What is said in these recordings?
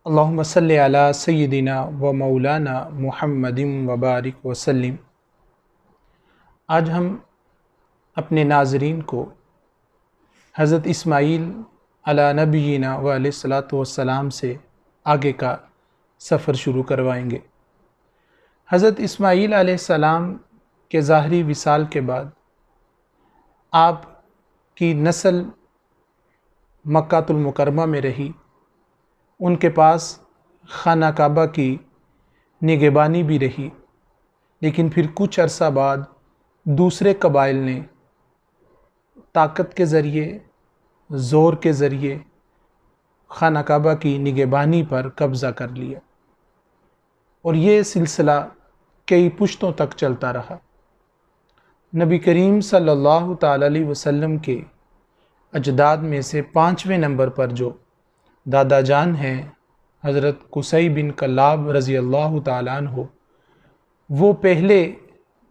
اللہم صلی علی سیدنا و مولانا محمد و بارک وسلم۔ آج ہم اپنے ناظرین کو حضرت اسماعیل علی نبینا و علیہ الصلاۃ والسلام سے آگے کا سفر شروع کروائیں گے۔ حضرت اسماعیل علیہ السلام کے ظاہری وصال کے بعد آپ کی نسل مکہ المکرمہ میں رہی، ان کے پاس خانہ کعبہ کی نگہبانی بھی رہی، لیکن پھر کچھ عرصہ بعد دوسرے قبائل نے طاقت کے ذریعے، زور کے ذریعے خانہ کعبہ کی نگہبانی پر قبضہ کر لیا، اور یہ سلسلہ کئی پشتوں تک چلتا رہا۔ نبی کریم صلی اللہ تعالی علیہ وسلم کے اجداد میں سے 5ویں نمبر پر جو دادا جان ہیں حضرت قصی بن کلاب رضی اللہ تعالیٰ عنہ، وہ پہلے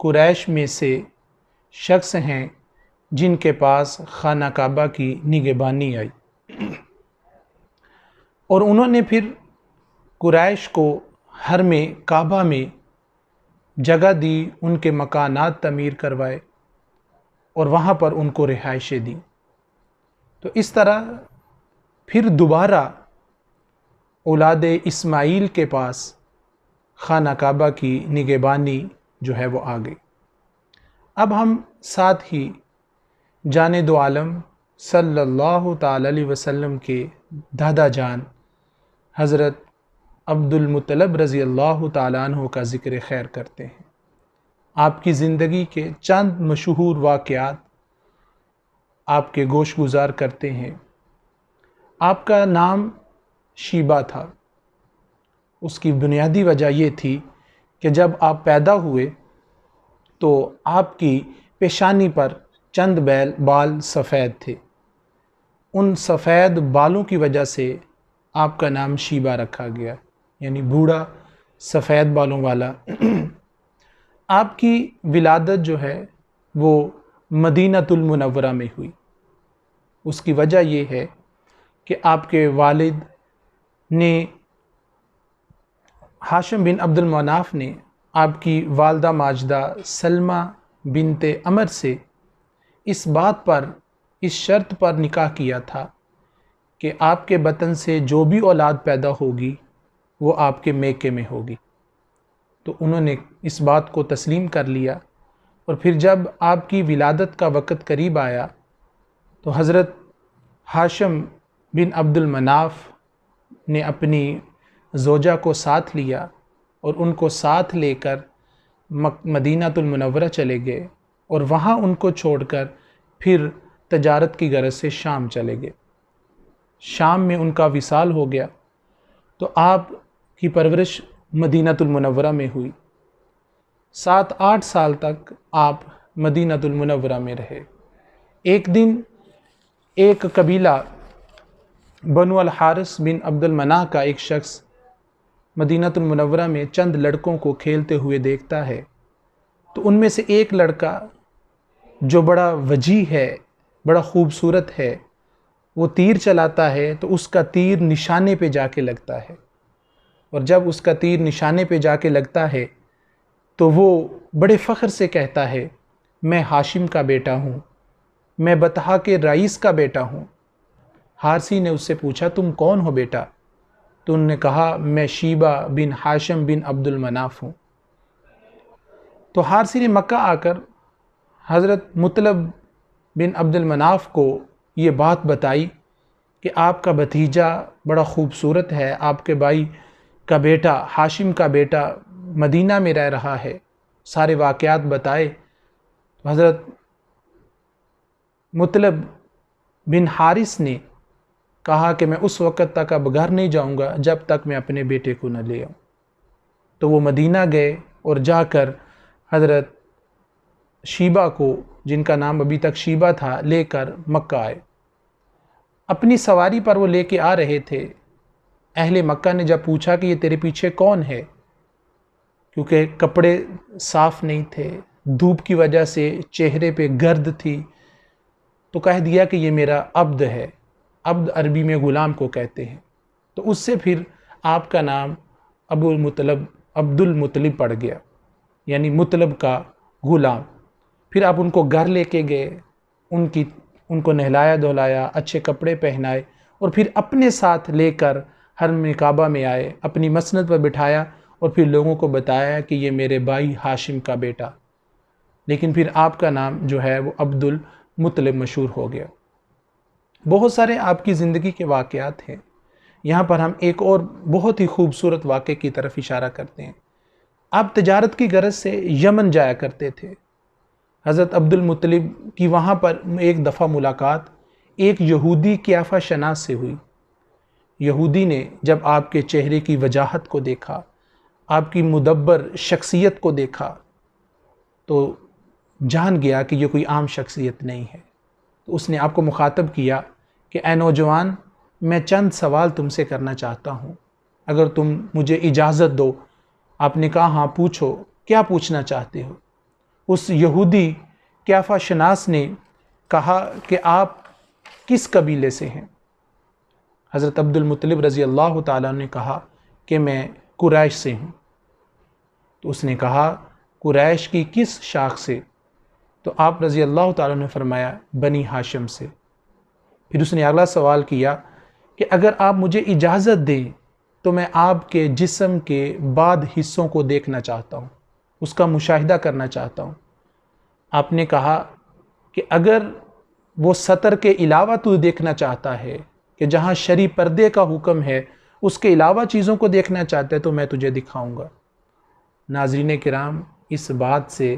قریش میں سے شخص ہیں جن کے پاس خانہ کعبہ کی نگہبانی آئی، اور انہوں نے پھر قریش کو حرم کعبہ میں جگہ دی، ان کے مکانات تعمیر کروائے اور وہاں پر ان کو رہائشیں دی۔ تو اس طرح پھر دوبارہ اولاد اسماعیل کے پاس خانہ کعبہ کی نگہبانی جو ہے وہ آ گئی۔ اب ہم ساتھ ہی جان دو عالم صلی اللہ تعالی علیہ وسلم کے دادا جان حضرت عبد المطلب رضی اللہ تعالیٰ عنہ کا ذکر خیر کرتے ہیں۔ آپ کی زندگی کے چند مشہور واقعات آپ کے گوش گزار کرتے ہیں۔ آپ کا نام شیبہ تھا۔ اس کی بنیادی وجہ یہ تھی کہ جب آپ پیدا ہوئے تو آپ کی پیشانی پر چند بال سفید تھے، ان سفید بالوں کی وجہ سے آپ کا نام شیبہ رکھا گیا، یعنی بوڑھا سفید بالوں والا۔ آپ کی ولادت جو ہے وہ مدینہ المنورہ میں ہوئی۔ اس کی وجہ یہ ہے کہ آپ کے والد نے ہاشم بن عبد المناف نے آپ کی والدہ ماجدہ سلمہ بنت عمر سے اس بات پر، اس شرط پر نکاح کیا تھا کہ آپ کے بطن سے جو بھی اولاد پیدا ہوگی وہ آپ کے میکے میں ہوگی۔ تو انہوں نے اس بات کو تسلیم کر لیا، اور پھر جب آپ کی ولادت کا وقت قریب آیا تو حضرت ہاشم بن عبد المناف نے اپنی زوجہ کو ساتھ لیا اور ان کو ساتھ لے کر مدینہ المنورہ چلے گئے، اور وہاں ان کو چھوڑ کر پھر تجارت کی غرض سے شام چلے گئے۔ شام میں ان کا وصال ہو گیا، تو آپ کی پرورش مدینہ المنورہ میں ہوئی۔ 7-8 سال تک آپ مدینہ المنورہ میں رہے۔ ایک دن ایک قبیلہ بنو الحارث بن عبد المناع کا ایک شخص مدینہ المنورہ میں چند لڑکوں کو کھیلتے ہوئے دیکھتا ہے، تو ان میں سے ایک لڑکا جو بڑا وجیح ہے، بڑا خوبصورت ہے، وہ تیر چلاتا ہے تو اس کا تیر نشانے پہ جا کے لگتا ہے، اور جب اس کا تیر نشانے پہ جا کے لگتا ہے تو وہ بڑے فخر سے کہتا ہے، میں ہاشم کا بیٹا ہوں، میں بطحا کے رئیس کا بیٹا ہوں۔ حارثی نے اس سے پوچھا، تم کون ہو بیٹا؟ تو انہوں نے کہا، میں شیبہ بن ہاشم بن عبد المناف ہوں۔ تو حارثی نے مکہ آ کر حضرت مطلب بن عبد المناف کو یہ بات بتائی کہ آپ کا بھتیجا بڑا خوبصورت ہے، آپ کے بھائی کا بیٹا، ہاشم کا بیٹا مدینہ میں رہ رہا ہے۔ سارے واقعات بتائے تو حضرت مطلب بن حارث نے کہا کہ میں اس وقت تک اب گھر نہیں جاؤں گا جب تک میں اپنے بیٹے کو نہ لے آؤں۔ تو وہ مدینہ گئے اور جا کر حضرت شیبہ کو، جن کا نام ابھی تک شیبہ تھا، لے کر مکہ آئے۔ اپنی سواری پر وہ لے کے آ رہے تھے۔ اہل مکہ نے جب پوچھا کہ یہ تیرے پیچھے کون ہے، کیونکہ کپڑے صاف نہیں تھے، دھوپ کی وجہ سے چہرے پہ گرد تھی، تو کہہ دیا کہ یہ میرا عبد ہے۔ عبد عربی میں غلام کو کہتے ہیں۔ تو اس سے پھر آپ کا نام عبد المطلب پڑ گیا، یعنی مطلب کا غلام۔ پھر آپ ان کو گھر لے کے گئے، ان کو نہلایا دھلایا، اچھے کپڑے پہنائے، اور پھر اپنے ساتھ لے کر حرم کعبہ میں آئے، اپنی مسند پر بٹھایا اور پھر لوگوں کو بتایا کہ یہ میرے بھائی ہاشم کا بیٹا۔ لیکن پھر آپ کا نام جو ہے وہ عبد المطلب مشہور ہو گیا۔ بہت سارے آپ کی زندگی کے واقعات ہیں۔ یہاں پر ہم ایک اور بہت ہی خوبصورت واقعے کی طرف اشارہ کرتے ہیں۔ آپ تجارت کی غرض سے یمن جایا کرتے تھے۔ حضرت عبد المطلب کی وہاں پر ایک دفعہ ملاقات ایک یہودی قیافہ شناس سے ہوئی۔ یہودی نے جب آپ کے چہرے کی وجاہت کو دیکھا، آپ کی مدبر شخصیت کو دیکھا، تو جان گیا کہ یہ کوئی عام شخصیت نہیں ہے۔ تو اس نے آپ کو مخاطب کیا کہ اے نوجوان، میں چند سوال تم سے کرنا چاہتا ہوں، اگر تم مجھے اجازت دو۔ آپ نے کہا ہاں پوچھو، کیا پوچھنا چاہتے ہو؟ اس یہودی قیافہ شناس نے کہا کہ آپ کس قبیلے سے ہیں؟ حضرت عبد المطلب رضی اللہ تعالیٰ نے کہا کہ میں قریش سے ہوں۔ تو اس نے کہا قریش کی کس شاخ سے؟ تو آپ رضی اللہ تعالیٰ نے فرمایا بنی ہاشم سے۔ پھر اس نے اگلا سوال کیا کہ اگر آپ مجھے اجازت دیں تو میں آپ کے جسم کے بعد حصوں کو دیکھنا چاہتا ہوں، اس کا مشاہدہ کرنا چاہتا ہوں۔ آپ نے کہا کہ اگر وہ سطر کے علاوہ تو دیکھنا چاہتا ہے، کہ جہاں شرعی پردے کا حکم ہے اس کے علاوہ چیزوں کو دیکھنا چاہتا ہے، تو میں تجھے دکھاؤں گا۔ ناظرین کرام، اس بات سے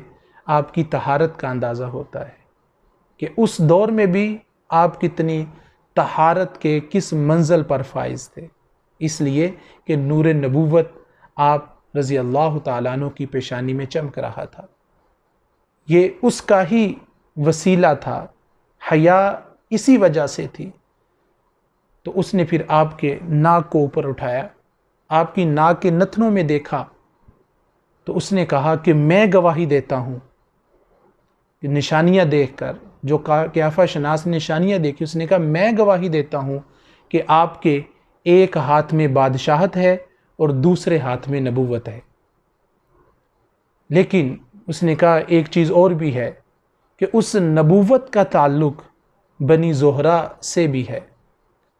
آپ کی طہارت کا اندازہ ہوتا ہے کہ اس دور میں بھی آپ کتنی طہارت کے کس منزل پر فائز تھے، اس لیے کہ نور نبوت آپ رضی اللہ تعالیٰ عنہ کی پیشانی میں چمک رہا تھا۔ یہ اس کا ہی وسیلہ تھا، حیا اسی وجہ سے تھی۔ تو اس نے پھر آپ کے ناک کو اوپر اٹھایا، آپ کی ناک کے نتنوں میں دیکھا، تو اس نے کہا کہ میں گواہی دیتا ہوں، نشانیاں دیکھ کر جو قیافہ شناس نے نشانیاں دیکھی، اس نے کہا میں گواہی دیتا ہوں کہ آپ کے ایک ہاتھ میں بادشاہت ہے اور دوسرے ہاتھ میں نبوت ہے۔ لیکن اس نے کہا ایک چیز اور بھی ہے کہ اس نبوت کا تعلق بنی زہرہ سے بھی ہے،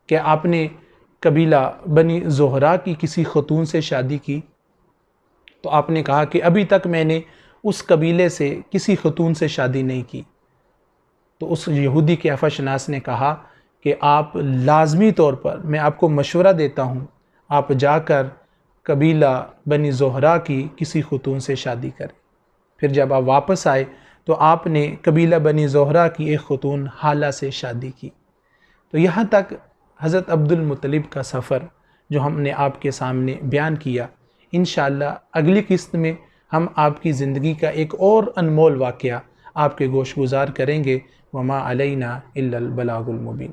کہ آپ نے قبیلہ بنی زہرہ کی کسی خاتون سے شادی کی؟ تو آپ نے کہا کہ ابھی تک میں نے اس قبیلے سے کسی خاتون سے شادی نہیں کی۔ تو اس یہودی قیافہ شناس نے کہا کہ آپ لازمی طور پر، میں آپ کو مشورہ دیتا ہوں، آپ جا کر قبیلہ بنی زہرہ کی کسی خاتون سے شادی کریں۔ پھر جب آپ واپس آئے تو آپ نے قبیلہ بنی زہرہ کی ایک خاتون حالہ سے شادی کی۔ تو یہاں تک حضرت عبد المطلب کا سفر جو ہم نے آپ کے سامنے بیان کیا۔ انشاءاللہ اگلی قسط میں ہم آپ کی زندگی کا ایک اور انمول واقعہ آپ کے گوش گزار کریں گے۔ وما علینا الا البلاغ المبین۔